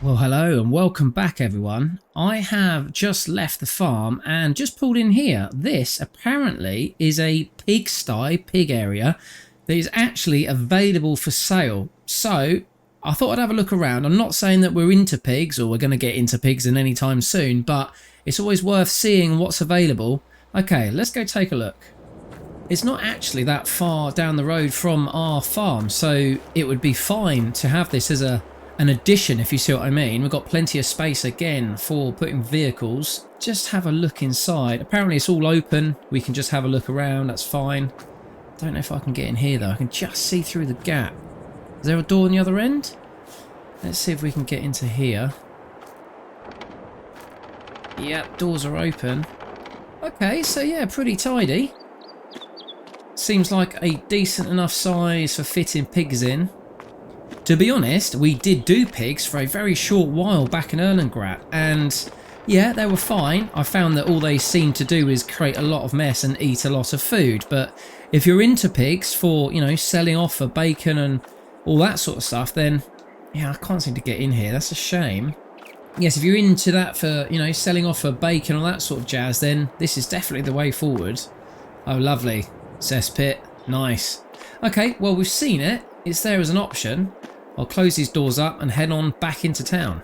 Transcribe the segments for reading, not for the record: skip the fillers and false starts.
Well, hello and welcome back, everyone. I have just left the farm and just pulled in here. This apparently is a pig area that is actually available for sale. So I thought I'd have a look around. I'm not saying that we're into pigs or we're going to get into pigs in any time soon, but it's always worth seeing what's available. Okay, let's go take a look. It's not actually that far down the road from our farm, so it would be fine to have this as an addition, if you see what I mean. We've got plenty of space again for putting vehicles. Just have a look inside. Apparently it's all open. We can just have a look around. That's fine. Don't know if I can get in here though. I can just see through the gap. Is there a door on the other end? Let's see if we can get into here. Yep, doors are open. Okay, so yeah, pretty tidy. Seems like a decent enough size for fitting pigs in. To be honest, we did do pigs for a very short while back in Erlengratt, and yeah, they were fine. I found that all they seemed to do is create a lot of mess and eat a lot of food. But if you're into pigs for, you know, selling off for bacon and all that sort of stuff, then yeah, I can't seem to get in here. That's a shame. Yes, if you're into that for, you know, selling off for bacon and all that sort of jazz, then this is definitely the way forward. Oh, lovely. Cesspit. Nice. Okay, well, we've seen it. It's there as an option. I'll close these doors up and head on back into town.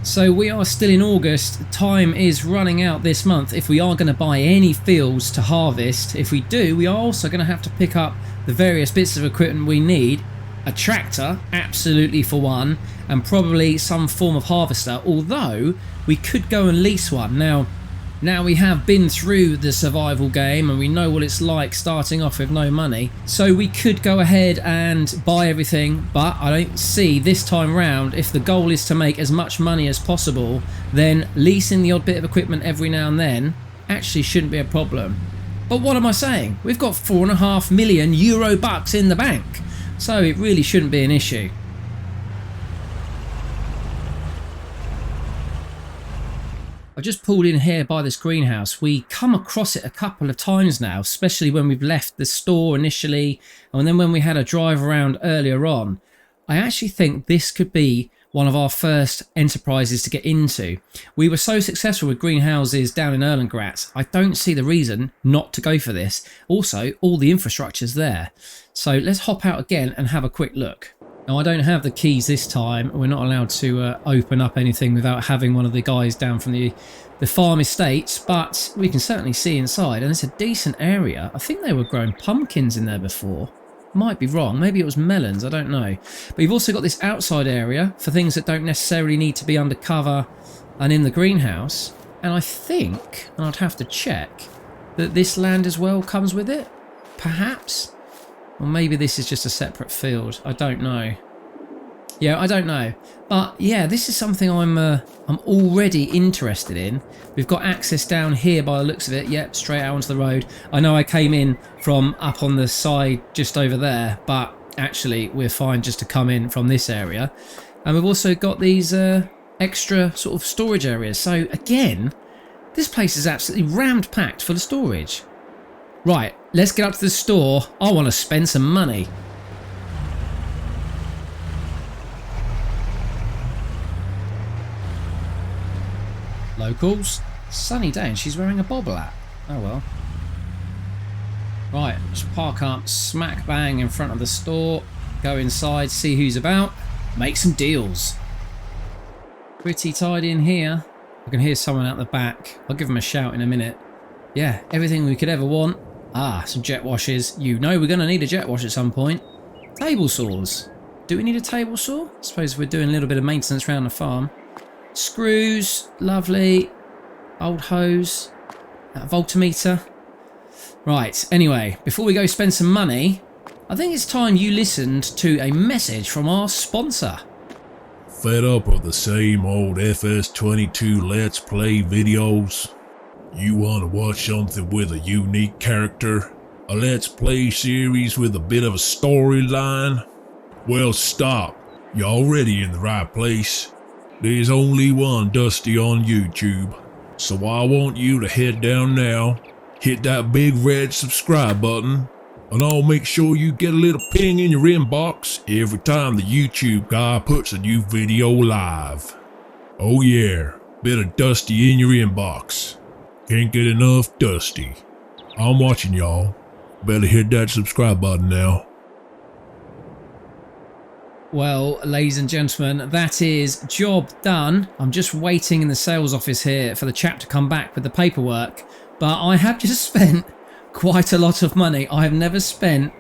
So we are still in August. Time is running out this month if we are going to buy any fields to harvest. If we do, we are also going to have to pick up the various bits of equipment we need. A tractor, absolutely, for one, and probably some form of harvester, although we could go and lease one. Now we have been through the survival game and we know what it's like starting off with no money, so we could go ahead and buy everything. But I don't see this time round, if the goal is to make as much money as possible, then leasing the odd bit of equipment every now and then actually shouldn't be a problem. But what am I saying? We've got €4.5 million in the bank, so it really shouldn't be an issue. I just pulled in here by this greenhouse. We come across it a couple of times now, especially when we've left the store initially, and then when we had a drive around earlier on. I actually think this could be one of our first enterprises to get into. We were so successful with greenhouses down in Erlengratt. I don't see the reason not to go for this. Also, all the infrastructure's there. So let's hop out again and have a quick look. Now, I don't have the keys this time. We're not allowed to open up anything without having one of the guys down from the farm estates, but we can certainly see inside, and it's a decent area. I think they were growing pumpkins in there before. Might be wrong. Maybe it was melons. I don't know. But you've also got this outside area for things that don't necessarily need to be undercover and in the greenhouse. And I think, and I'd have to check, that this land as well comes with it. Perhaps. Or maybe this is just a separate field. I don't know. Yeah, I don't know. But yeah, this is something I'm already interested in. We've got access down here by the looks of it. Yep, straight out onto the road. I know I came in from up on the side just over there, but actually we're fine just to come in from this area. And we've also got these extra sort of storage areas. So again, this place is absolutely rammed packed full of storage. Right, let's get up to the store. I want to spend some money. Locals. Sunny day and she's wearing a bobble hat. Oh well. Right, let's park up smack bang in front of the store. Go inside, see who's about. Make some deals. Pretty tidy in here. I can hear someone out the back. I'll give them a shout in a minute. Yeah, everything we could ever want. Ah, some jet washers. You know we're going to need a jet wash at some point. Table saws. Do we need a table saw? I suppose we're doing a little bit of maintenance around the farm. Screws. Lovely. Old hose. Voltmeter. Right, anyway, before we go spend some money, I think it's time you listened to a message from our sponsor. Fed up with the same old FS22 Let's Play videos? You want to watch something with a unique character? A Let's Play series with a bit of a storyline? Well, stop. You're already in the right place. There's only one Dusty on YouTube, so I want you to head down now, hit that big red subscribe button, and I'll make sure you get a little ping in your inbox every time the YouTube guy puts a new video live. Oh yeah, bit of Dusty in your inbox. Can't get enough Dusty. I'm watching y'all. Better hit that subscribe button now. Well, ladies and gentlemen, that is job done. I'm just waiting in the sales office here for the chap to come back with the paperwork. But I have just spent quite a lot of money. I have never spent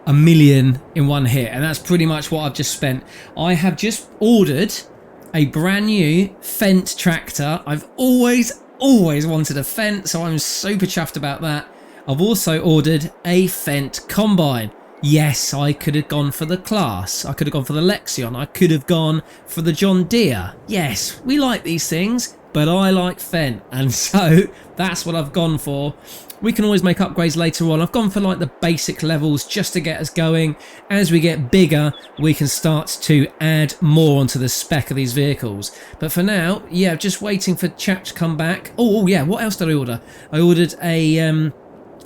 $1 million in one hit, and that's pretty much what I've just spent. I have just ordered a brand new Fendt tractor. I've always wanted a Fendt, so I'm super chuffed about that. I've also ordered a Fendt combine. Yes, I could have gone for the Class. I could have gone for the Lexion. I could have gone for the John Deere. Yes, we like these things, but I like Fendt, and so that's what I've gone for. We can always make upgrades later on. I've gone for like the basic levels just to get us going. As we get bigger, we can start to add more onto the spec of these vehicles. But for now, yeah, just waiting for chap to come back. Oh yeah, what else did I order? I ordered a,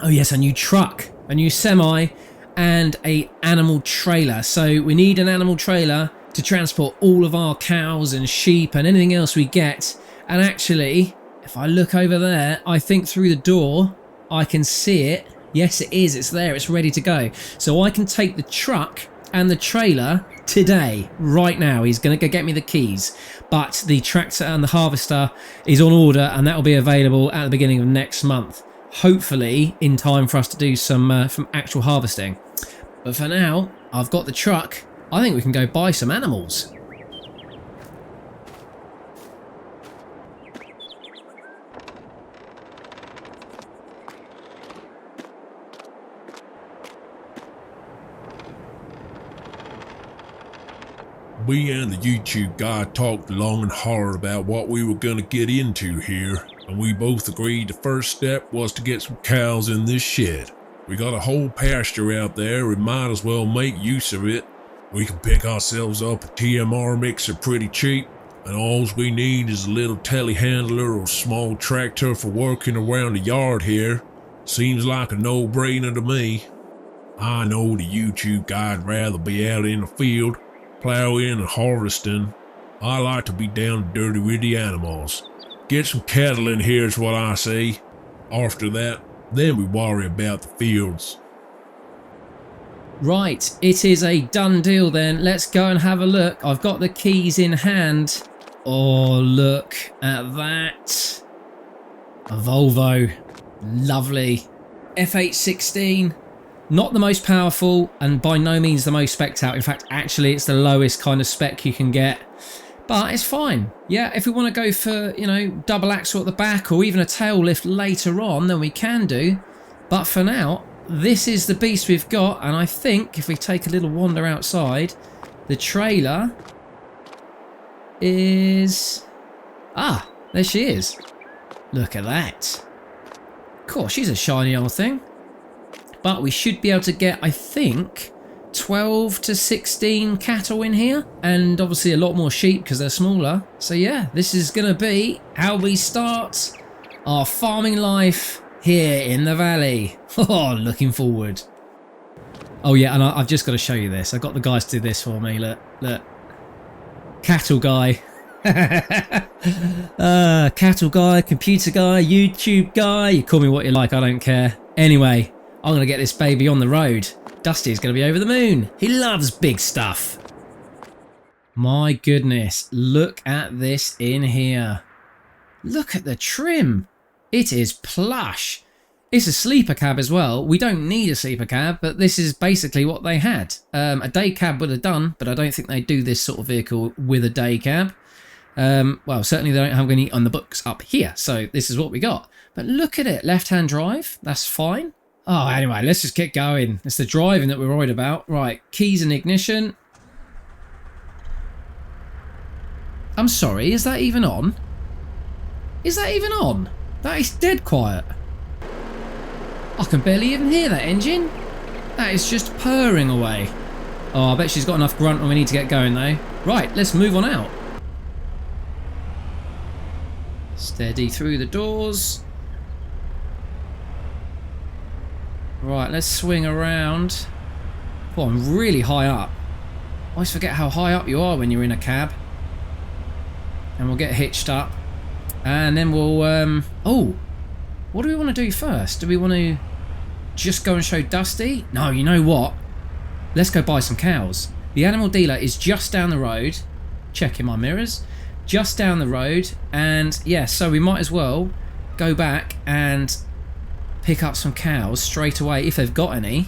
oh yes, a new truck, a new semi, and a animal trailer. So we need an animal trailer to transport all of our cows and sheep and anything else we get. And actually, if I look over there, I think through the door I can see it. Yes, it is. It's there. It's ready to go. So I can take the truck and the trailer today, right now. He's going to go get me the keys. But the tractor and the harvester is on order, and that will be available at the beginning of next month. Hopefully in time for us to do some actual harvesting. But for now, I've got the truck. I think we can go buy some animals. Me and the YouTube guy talked long and hard about what we were gonna get into here, and we both agreed the first step was to get some cows in this shed. We got a whole pasture out there, we might as well make use of it. We can pick ourselves up a TMR mixer pretty cheap, and all we need is a little telehandler or small tractor for working around the yard here. Seems like a no-brainer to me. I know the YouTube guy'd rather be out in the field, plowing and harvesting. I like to be down dirty with the animals. Get some cattle in here is what I say. After that, then we worry about the fields. Right, it is a done deal then. Let's go and have a look. I've got the keys in hand. Oh, look at that. A Volvo. Lovely. F816. Not the most powerful, and by no means the most spec'd out. In fact, actually, it's the lowest kind of spec you can get. But it's fine. Yeah, if we want to go for, you know, double axle at the back or even a tail lift later on, then we can do. But for now, this is the beast we've got. And I think if we take a little wander outside, the trailer is... Ah, there she is. Look at that. Cool, she's a shiny old thing. But we should be able to get, I think, 12 to 16 cattle in here, and obviously a lot more sheep because they're smaller. So yeah, this is going to be how we start our farming life here in the valley. Oh, looking forward. Oh yeah, and I've just got to show you this. I've got the guys to do this for me. Look, look. Cattle guy. Cattle guy, computer guy, YouTube guy. You call me what you like, I don't care. Anyway, I'm going to get this baby on the road. Dusty's going to be over the moon. He loves big stuff. My goodness, look at this in here. Look at the trim. It is plush. It's a sleeper cab as well. We don't need a sleeper cab, but this is basically what they had. A day cab would have done, but I don't think they do this sort of vehicle with a day cab. Well, certainly they don't have any on the books up here, so this is what we got. But look at it, left-hand drive, that's fine. Oh, anyway, let's just get going. It's the driving that we're worried about. Right, keys and ignition. I'm sorry, is that even on? Is that even on? That is dead quiet. I can barely even hear that engine. That is just purring away. Oh, I bet she's got enough grunt when we need to get going though. Right, let's move on out. Steady through the doors. Right, let's swing around. Oh, I'm really high up. I always forget how high up you are when you're in a cab. And we'll get hitched up. And then we'll... oh! What do we want to do first? Do we want to just go and show Dusty? No, you know what? Let's go buy some cows. The animal dealer is just down the road. Checking my mirrors. Just down the road. And yeah, so we might as well go back and pick up some cows straight away, if they've got any,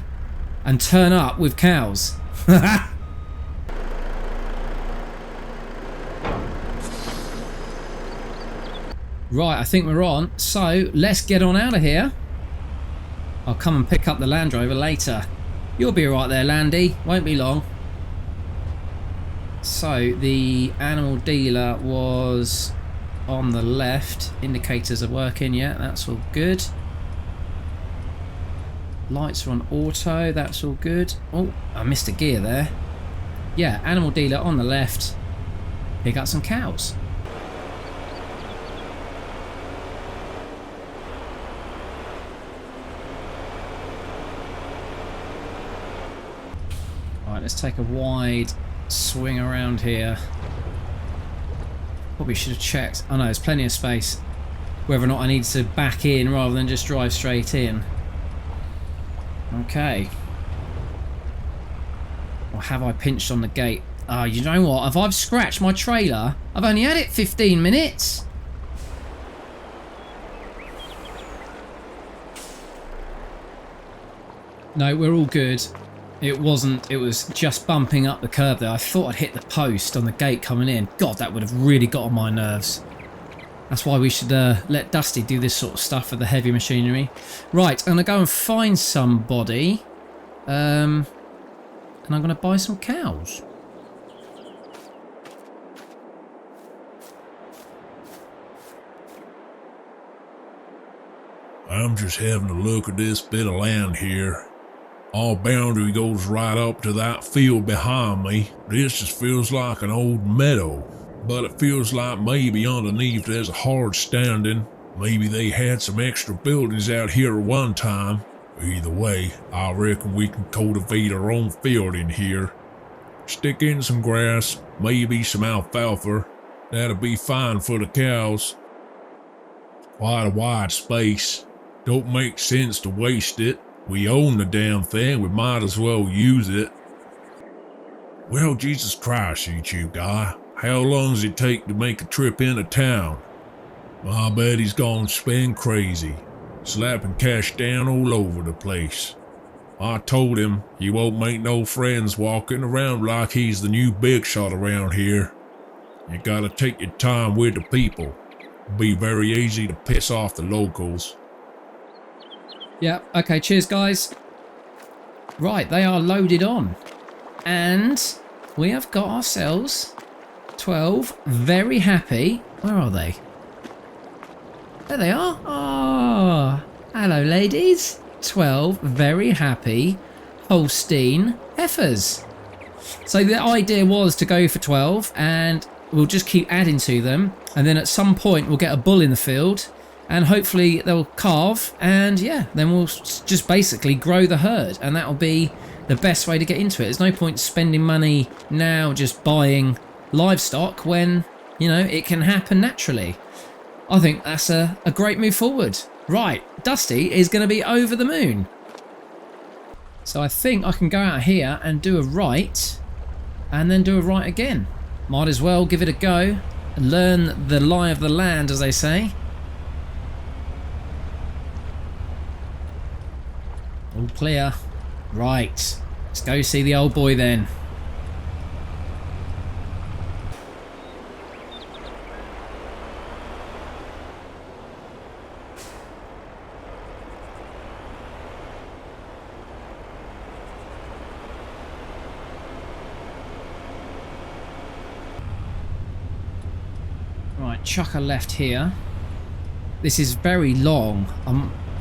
and turn up with cows. Right, I think we're on. So let's get on out of here. I'll come and pick up the Land Rover later. You'll be right there, Landy. Won't be long. So the animal dealer was on the left. Indicators are working. Yeah, that's all good. Lights are on auto. That's all good. Oh, I missed a gear there. Yeah, animal dealer on the left. Pick up some cows. Right, let's take a wide swing around here. Probably should have checked. Oh no, there's plenty of space. Whether or not I need to back in rather than just drive straight in. Okay. Or have I pinched on the gate? Oh, you know what? If I've scratched my trailer, I've only had it 15 minutes. No, we're all good. It wasn't, it was just bumping up the curb there. I thought I'd hit the post on the gate coming in. God, that would have really got on my nerves. That's why we should let Dusty do this sort of stuff with the heavy machinery. Right, I'm going to go and find somebody. And I'm going to buy some cows. I'm just having a look at this bit of land here. Our boundary goes right up to that field behind me. This just feels like an old meadow, but it feels like maybe underneath there's a hard standing. Maybe they had some extra buildings out here at one time. Either way, I reckon we can cultivate our own field in here. Stick in some grass, maybe some alfalfa. That'll be fine for the cows. Quite a wide space. Don't make sense to waste it. We own the damn thing, we might as well use it. Well, Jesus Christ, YouTube guy, how long does it take to make a trip into town? I bet he's gone spin crazy, slapping cash down all over the place. I told him he won't make no friends walking around like he's the new big shot around here. You gotta take your time with the people. It'll be very easy to piss off the locals. Yeah, okay, cheers guys. Right, they are loaded on. And we have got ourselves 12 very happy. Where are they? There they are. Oh, hello ladies. 12 very happy Holstein heifers. So the idea was to go for 12 and we'll just keep adding to them. And then at some point we'll get a bull in the field. And hopefully they'll calve, and yeah, then we'll just basically grow the herd, and that'll be the best way to get into it. There's no point spending money now just buying livestock when, you know, it can happen naturally. I think that's a great move forward. Right, Dusty is going to be over the moon. So I think I can go out here and do a right, and then do a right again. Might as well give it a go, and learn the lie of the land, as they say. All clear. Right. Let's go see the old boy then. Right, chuck a left here. This is very long.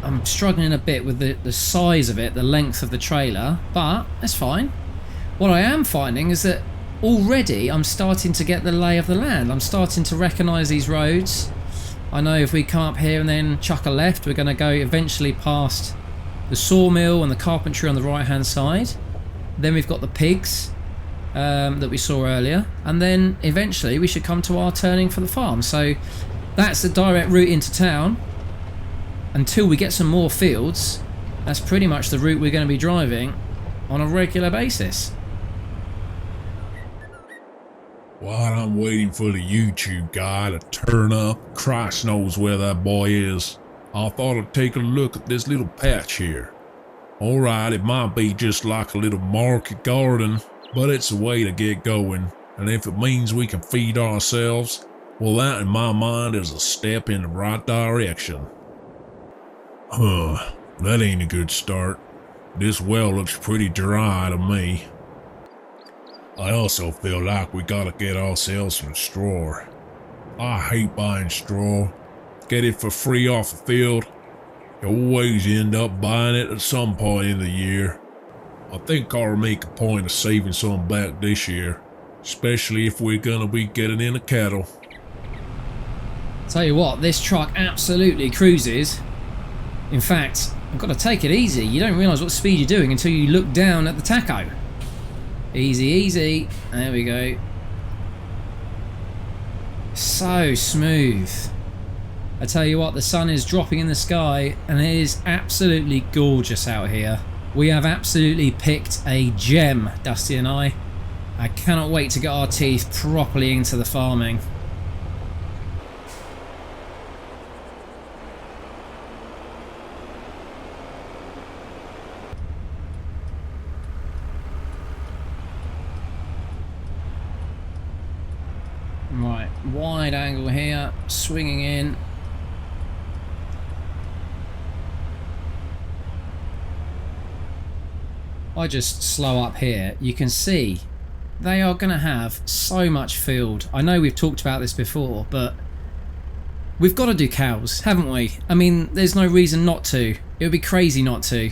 I'm struggling a bit with the size of it, the length of the trailer, but that's fine. What I am finding is that already I'm starting to get the lay of the land. I'm starting to recognise these roads. I know if we come up here and then chuck a left, we're going to go eventually past the sawmill and the carpentry on the right hand side. Then we've got the pigs that we saw earlier, and then eventually we should come to our turning for the farm. So that's the direct route into town. Until we get some more fields, that's pretty much the route we're going to be driving on a regular basis. While I'm waiting for the YouTube guy to turn up, Christ knows where that boy is, I thought I'd take a look at this little patch here. Alright, it might be just like a little market garden, but it's a way to get going, and if it means we can feed ourselves, well, that in my mind is a step in the right direction. That ain't a good start. This well looks pretty dry to me. I also feel like we gotta get ourselves some straw. I hate buying straw. Get it for free off the field. You always end up buying it at some point in the year. I think I'll make a point of saving some back this year, especially if we're gonna be getting into cattle. Tell you what, this truck absolutely cruises. In fact, I've got to take it easy. You don't realise what speed you're doing until you look down at the tacho. Easy, easy. There we go. So smooth. I tell you what, the sun is dropping in the sky and it is absolutely gorgeous out here. We have absolutely picked a gem, Dusty and I. I cannot wait to get our teeth properly into the farming. Right, wide angle here, swinging in. I just slow up here. You can see they are going to have so much field. I know we've talked about this before, but we've got to do cows, haven't we? I mean, there's no reason not to. It would be crazy not to.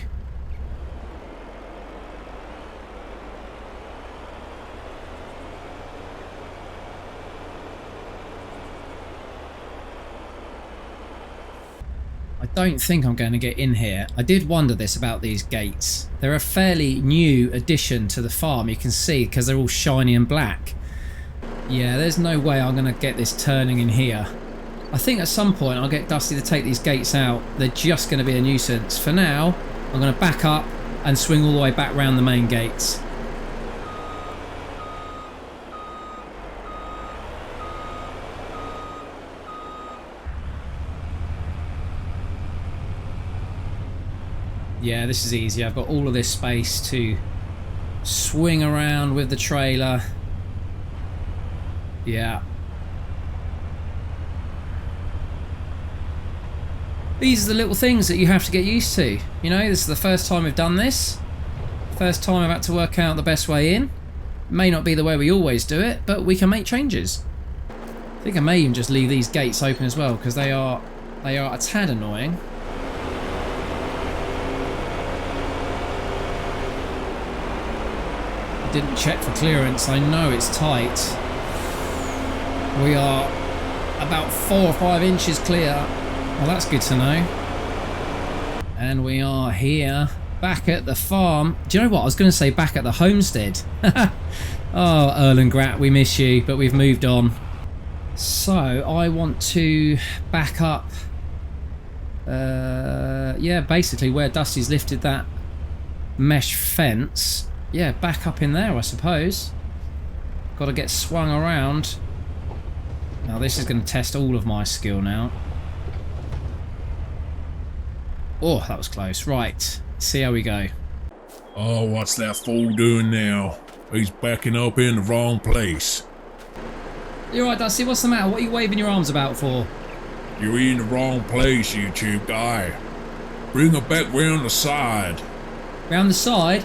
I don't think I'm going to get in here. I did wonder this about these gates. They're a fairly new addition to the farm, you can see, because they're all shiny and black. Yeah, there's no way I'm going to get this turning in here. I think at some point I'll get Dusty to take these gates out. They're just going to be a nuisance. For now, I'm going to back up and swing all the way back round the main gates. Yeah, this is easy. I've got all of this space to swing around with the trailer. Yeah. These are the little things that you have to get used to. You know, this is the first time we've done this. First time I've had to work out the best way in. May not be the way we always do it, but we can make changes. I think I may even just leave these gates open as well, because they are a tad annoying. Didn't check for clearance. I know it's tight. We are about 4 or 5 inches clear. Well, that's good to know. And we are here, back at the farm. Do you know what? I was going to say back at the homestead. Oh, Erlengrat, we miss you, but we've moved on. So, I want to back up. Yeah, basically where Dusty's lifted that mesh fence. Yeah, back up in there, I suppose. Got to get swung around. Now this is going to test all of my skill now. Oh, that was close. Right, see how we go. Oh, what's that fool doing now? He's backing up in the wrong place. You're right, Dusty. What's the matter? What are you waving your arms about for? You're in the wrong place, YouTube guy. Bring her back round the side. Round the side?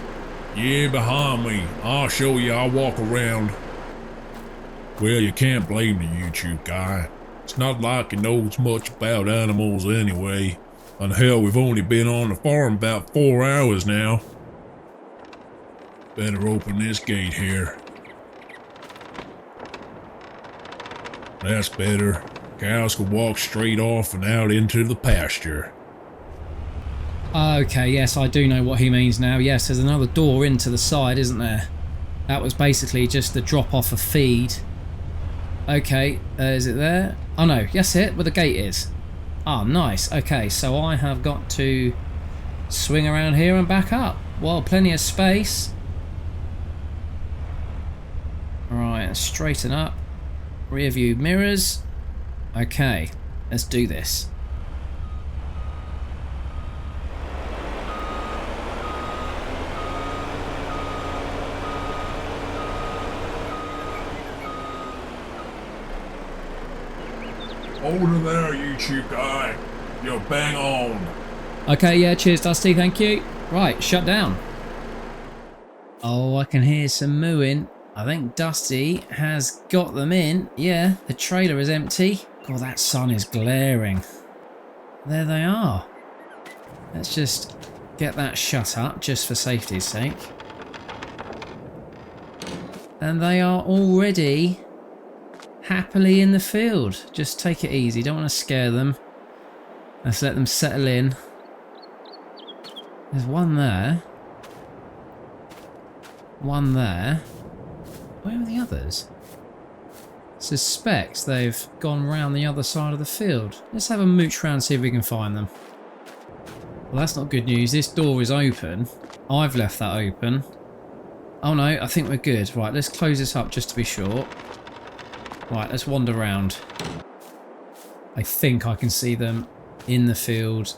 Yeah, behind me. I'll show you. I'll walk around. Well, you can't blame the YouTube guy. It's not like he knows much about animals anyway. And hell, we've only been on the farm about 4 hours now. Better open this gate here. That's better. Cows can walk straight off and out into the pasture. Okay, yes, I do know what he means now. Yes, there's another door into the side, isn't there? That was basically just the drop off of feed. Okay, is it there? Oh no, yes it, where the gate is. Ah, nice. Okay, so I have got to swing around here and back up. Well, plenty of space. Right, straighten up. Rear view mirrors. Okay, let's do this. Over there, YouTube guy. You're bang on. Okay, yeah, cheers Dusty, thank you. Right, shut down. Oh, I can hear some mooing. I think Dusty has got them in. Yeah, the trailer is empty. God, that sun is glaring. There they are. Let's just get that shut up, just for safety's sake. And they are already happily in the field. Just take it easy, don't want to scare them. Let's let them settle in. There's one there. One there. Where are the others? Suspect they've gone round the other side of the field. Let's have a mooch round, see if we can find them. Well, that's not good news. This door is open. I've left that open. Oh no, I think we're good. Right, let's close this up just to be sure. Right, let's wander around. I think I can see them in the field.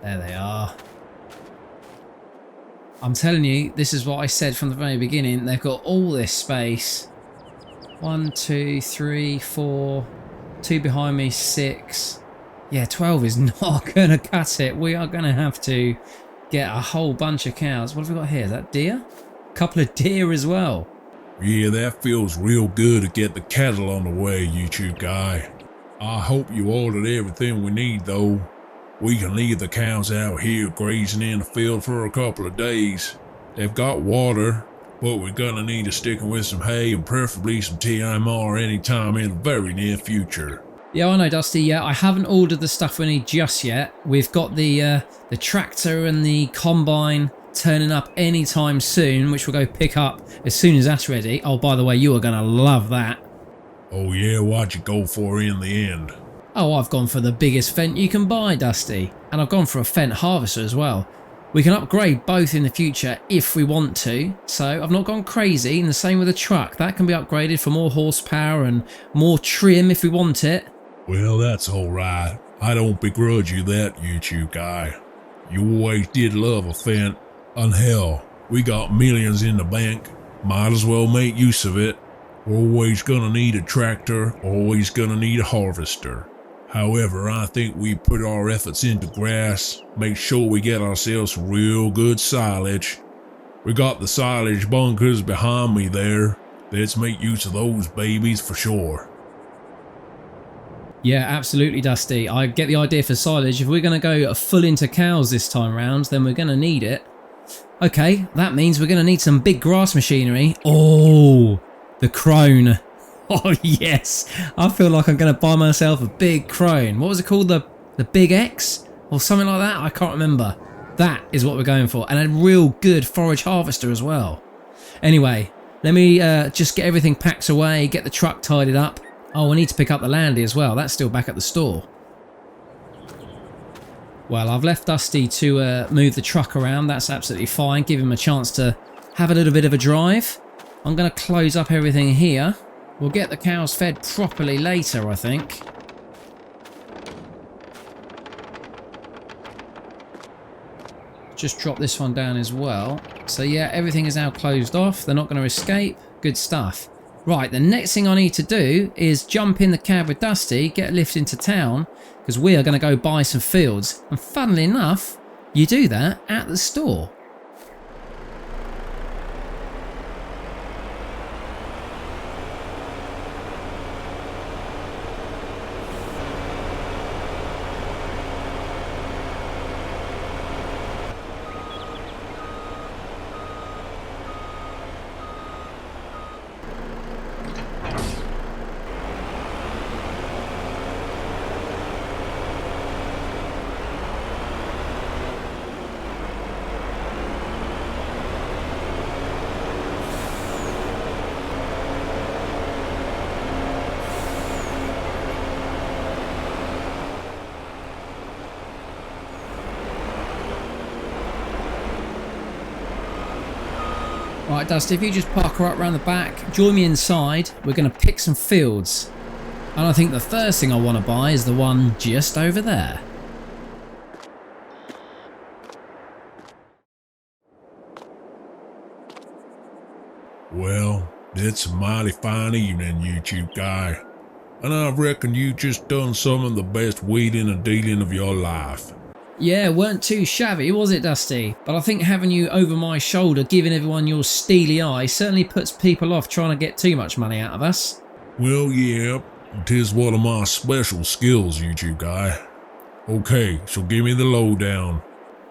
There they are. I'm telling you, this is what I said from the very beginning. They've got all this space. 1, 2, 3, 4. 2 behind me, 6. Yeah, 12 is not going to cut it. We are going to have to get a whole bunch of cows. What have we got here? Is that deer? A couple of deer as well. Yeah, that feels real good to get the cattle on the way, YouTube guy. I hope you ordered everything we need, though. We can leave the cows out here grazing in the field for a couple of days. They've got water, but we're gonna need to stick them with some hay and preferably some TMR anytime in the very near future. Yeah, I know, Dusty. Yeah, I haven't ordered the stuff we need just yet. We've got the tractor and the combine turning up anytime soon, which we'll go pick up as soon as that's ready. Oh, by the way, you are gonna love that. Oh yeah, what'd you go for in the end? Oh, I've gone for the biggest Fent you can buy, Dusty. And I've gone for a Fent harvester as well. We can upgrade both in the future if we want to. So I've not gone crazy, and the same with the truck. That can be upgraded for more horsepower and more trim if we want it. Well, that's alright. I don't begrudge you that, YouTube guy. You always did love a Fent. And hell, we got millions in the bank. Might as well make use of it. We're always gonna need a tractor, always gonna need a harvester. However, I think we put our efforts into grass, make sure we get ourselves some real good silage. We got the silage bunkers behind me there. Let's make use of those babies for sure. Yeah, absolutely, Dusty. I get the idea for silage. If we're going to go full into cows this time round, then we're going to need it. Okay, that means we're going to need some big grass machinery. Oh, the crone. Oh, yes. I feel like I'm going to buy myself a big crone. What was it called? The Big X? Or something like that? I can't remember. That is what we're going for. And a real good forage harvester as well. Anyway, let me just get everything packed away, get the truck tidied up. Oh, I need to pick up the Landy as well. That's still back at the store. Well, I've left Dusty to move the truck around. That's absolutely fine. Give him a chance to have a little bit of a drive. I'm going to close up everything here. We'll get the cows fed properly later, I think. Just drop this one down as well. So yeah, everything is now closed off. They're not going to escape. Good stuff. Right, the next thing I need to do is jump in the cab with Dusty, get a lift into town, because we are going to go buy some fields. And funnily enough, you do that at the store. Right, Dusty, if you just park right around the back, join me inside. We're going to pick some fields. And I think the first thing I want to buy is the one just over there. Well, it's a mighty fine evening, YouTube guy. And I reckon you just done some of the best wheeling and dealing of your life. Yeah, weren't too shabby, was it, Dusty? But I think having you over my shoulder, giving everyone your steely eye, certainly puts people off trying to get too much money out of us. Well, yeah, 'tis one of my special skills, YouTube guy. Okay, so give me the lowdown.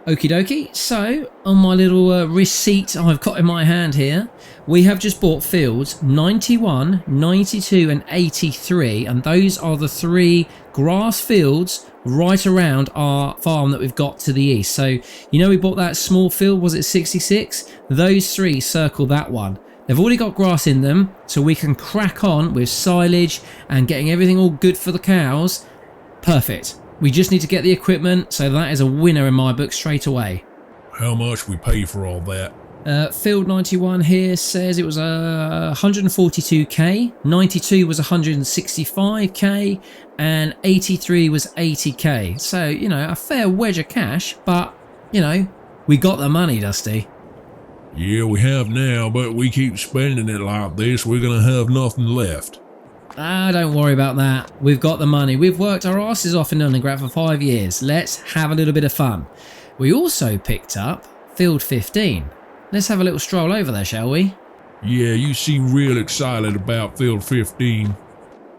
Okie dokie, so on my little receipt I've got in my hand here, we have just bought fields 91, 92 and 83, and those are the 3 grass fields right around our farm that we've got to the east. So, you know, we bought that small field, was it 66? Those 3 circle that one. They've already got grass in them, so we can crack on with silage and getting everything all good for the cows. Perfect. We just need to get the equipment, so that is a winner in my book straight away. How much we pay for all that? Field 91 here says it was 142k, 92 was 165k, and 83 was 80k. So, you know, a fair wedge of cash, but, you know, we got the money, Dusty. Yeah, we have now, but we keep spending it like this, we're gonna have nothing left. Ah, don't worry about that. We've got the money. We've worked our asses off in Leningrad for 5 years. Let's have a little bit of fun. We also picked up Field 15. Let's have a little stroll over there, shall we? Yeah, you seem real excited about Field 15.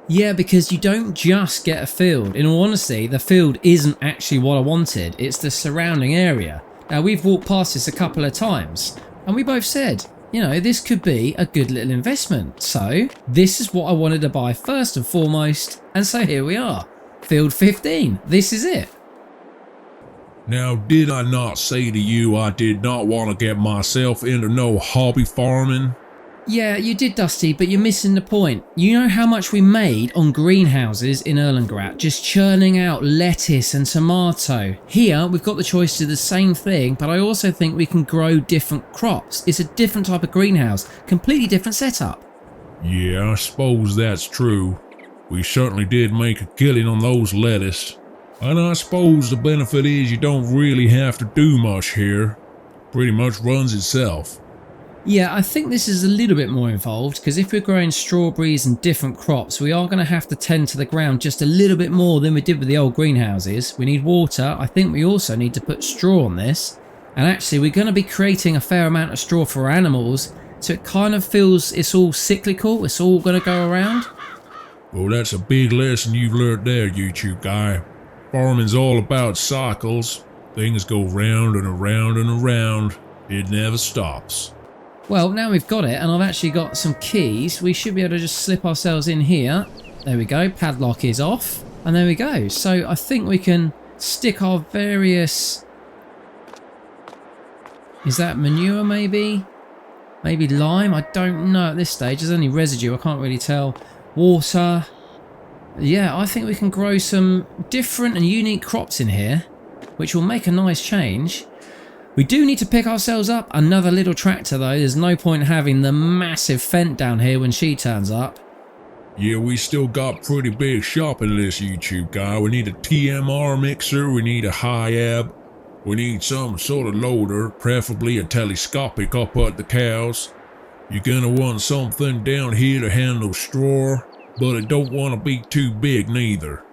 Yeah, because you don't just get a field. In all honesty, the field isn't actually what I wanted. It's the surrounding area. Now, we've walked past this a couple of times, and we both said, you know, this could be a good little investment. So this is what I wanted to buy first and foremost. And so here we are. Field 15. This is it. Now, did I not say to you I did not want to get myself into no hobby farming? Yeah, you did, Dusty, but you're missing the point. You know how much we made on greenhouses in Erlengrad, just churning out lettuce and tomato. Here, we've got the choice to do the same thing, but I also think we can grow different crops. It's a different type of greenhouse, completely different setup. Yeah, I suppose that's true. We certainly did make a killing on those lettuce. And I suppose the benefit is you don't really have to do much here. Pretty much runs itself. Yeah, I think this is a little bit more involved, because if we're growing strawberries and different crops, we are going to have to tend to the ground just a little bit more than we did with the old greenhouses. We need water. I think we also need to put straw on this. And actually, we're going to be creating a fair amount of straw for animals, so it kind of feels it's all cyclical. It's all going to go around. Well, that's a big lesson you've learned there, YouTube guy. Farming's all about cycles. Things go round and around and around. It never stops. Well, now we've got it, and I've actually got some keys. We should be able to just slip ourselves in here. There we go. Padlock is off. And there we go. So I think we can stick our various... Is that manure, maybe? Maybe lime? I don't know at this stage. There's only residue. I can't really tell. Water. Yeah, I think we can grow some different and unique crops in here, which will make a nice change. We do need to pick ourselves up another little tractor though. There's no point having the massive Fent down here when she turns up. Yeah, we still got pretty big shopping list, YouTube guy. We need a TMR mixer, we need a HIAB, we need some sort of loader, preferably a telescopic up at the cows. You're gonna want something down here to handle straw, but it don't want to be too big neither.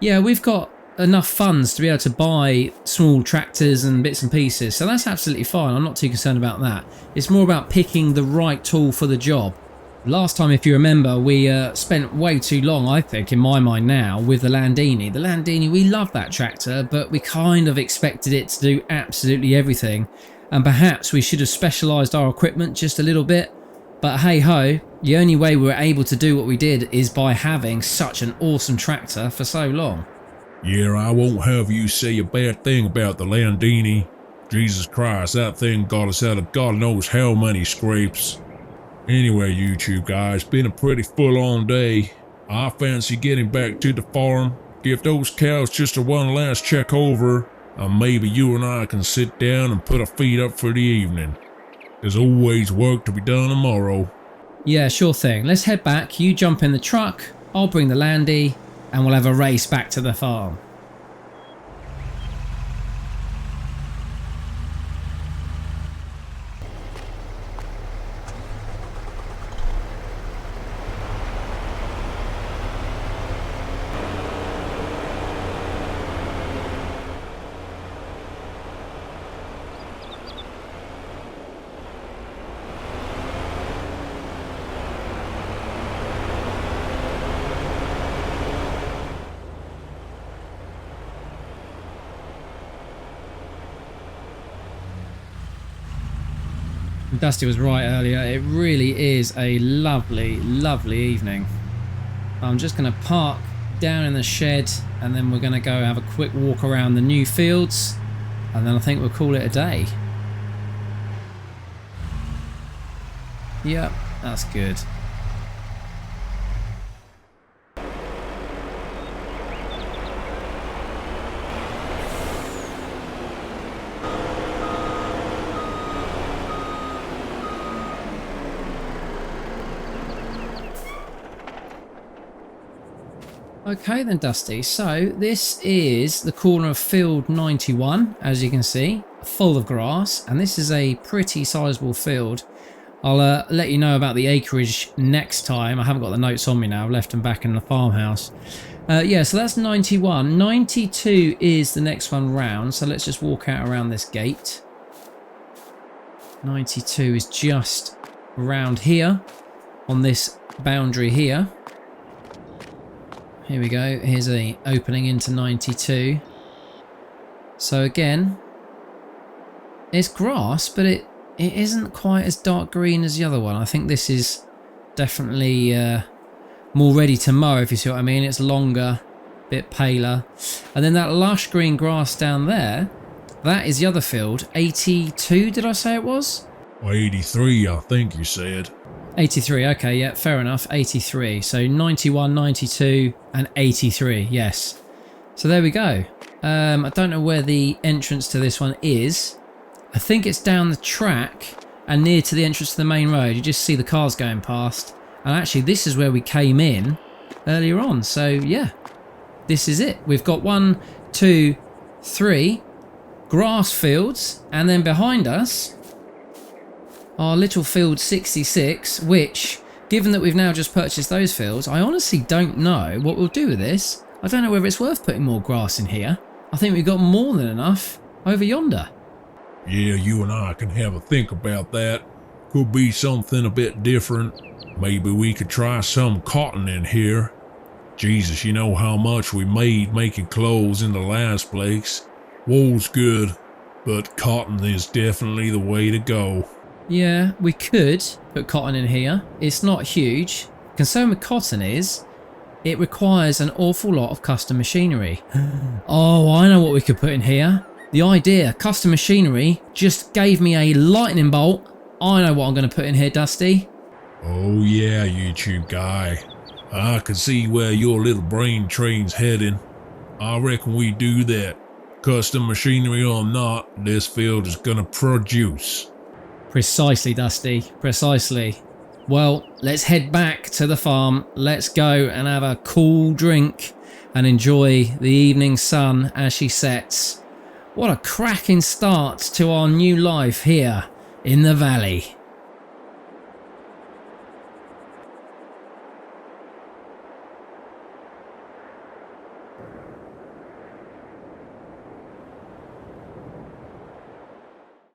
Yeah, we've got enough funds to be able to buy small tractors and bits and pieces, so that's absolutely fine. I'm not too concerned about that. It's more about picking the right tool for the job. Last time, if you remember, we spent way too long, I think, in my mind now, with the Landini. The Landini, we love that tractor, but we kind of expected it to do absolutely everything, and perhaps we should have specialised our equipment just a little bit. But hey ho, the only way we were able to do what we did is by having such an awesome tractor for so long. Yeah, I won't have you say a bad thing about the Landini. Jesus Christ, that thing got us out of God knows how many scrapes. Anyway, YouTube guys, been a pretty full-on day. I fancy getting back to the farm, give those cows just a one last check over, and maybe you and I can sit down and put our feet up for the evening. There's always work to be done tomorrow. Yeah, sure thing. Let's head back. You jump in the truck, I'll bring the Landy, and we'll have a race back to the farm. Dusty was right earlier. It really is a lovely, lovely evening. I'm just going to park down in the shed and then we're going to go have a quick walk around the new fields and then I think we'll call it a day. Yep, that's good. Okay then, Dusty, so this is the corner of field 91, as you can see, full of grass, and this is a pretty sizable field. I'll let you know about the acreage next time. I haven't got the notes on me now, I've left them back in the farmhouse. Yeah, so that's 91. 92 is the next one round, so let's just walk out around this gate. 92 is just around here, on this boundary here. Here we go, here's a opening into 92. So again, it's grass, but it isn't quite as dark green as the other one. I think this is definitely more ready to mow, if you see what I mean. It's longer, a bit paler. And then that lush green grass down there, that is the other field. 82, did I say it was? 83, I think you said. 83, okay, yeah, fair enough, 83. So 91, 92 and 83, yes. So there we go. I don't know where the entrance to this one is. I think it's down the track and near to the entrance to the main road. You just see the cars going past. And actually this is where we came in earlier on. So yeah, this is it. We've got 1, 2, 3 grass fields, and then behind us our little field 66, which, given that we've now just purchased those fields, I honestly don't know what we'll do with this. I don't know whether it's worth putting more grass in here. I think we've got more than enough over yonder. Yeah, you and I can have a think about that. Could be something a bit different. Maybe we could try some cotton in here. Jesus, you know how much we made making clothes in the last place. Wool's good, but cotton is definitely the way to go. Yeah, we could put cotton in here. It's not huge. Concern with cotton is it requires an awful lot of custom machinery. Oh, I know what we could put in here. The idea, custom machinery, just gave me a lightning bolt. I know what I'm going to put in here, Dusty. Oh yeah, YouTube guy. I can see where your little brain train's heading. I reckon we do that. Custom machinery or not, this field is going to produce. Precisely, Dusty, precisely. Well, let's head back to the farm. Let's go and have a cool drink and enjoy the evening sun as she sets. What a cracking start to our new life here in the valley.